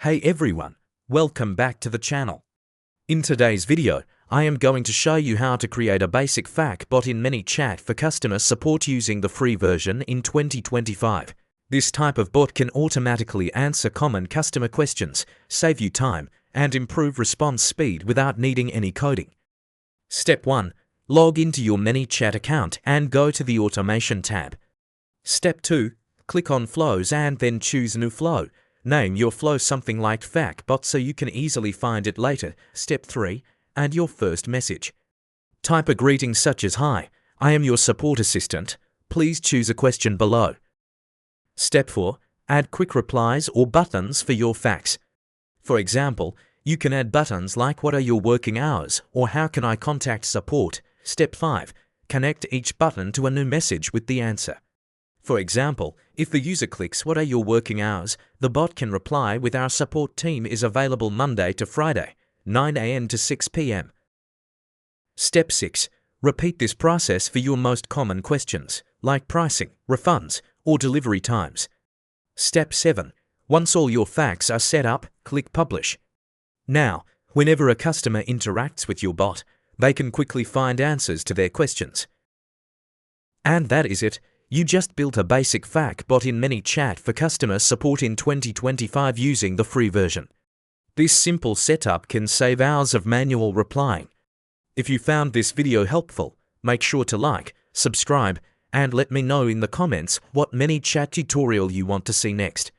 Hey everyone, welcome back to the channel. In today's video, I am going to show you how to create a basic FAQ bot in ManyChat for customer support using the free version in 2025. This type of bot can automatically answer common customer questions, save you time, and improve response speed without needing any coding. Step 1. Log into your ManyChat account and go to the Automation tab. Step 2. Click on Flows and then choose New Flow. Name your flow something like FAQ bot so you can easily find it later. Step 3. Add your first message. Type a greeting such as, "Hi, I am your support assistant. Please choose a question below." Step 4. Add quick replies or buttons for your FAQs. For example, you can add buttons like "What are your working hours?" or "How can I contact support?" Step 5. Connect each button to a new message with the answer. For example, if the user clicks "What are your working hours?", the bot can reply with "Our support team is available Monday to Friday, 9 a.m. to 6 p.m. Step 6. Repeat this process for your most common questions, like pricing, refunds, or delivery times. Step 7. Once all your FAQs are set up, click Publish. Now, whenever a customer interacts with your bot, they can quickly find answers to their questions. And that is it. You just built a basic FAQ bot in ManyChat for customer support in 2025 using the free version. This simple setup can save hours of manual replying. If you found this video helpful, make sure to like, subscribe, and let me know in the comments what ManyChat tutorial you want to see next.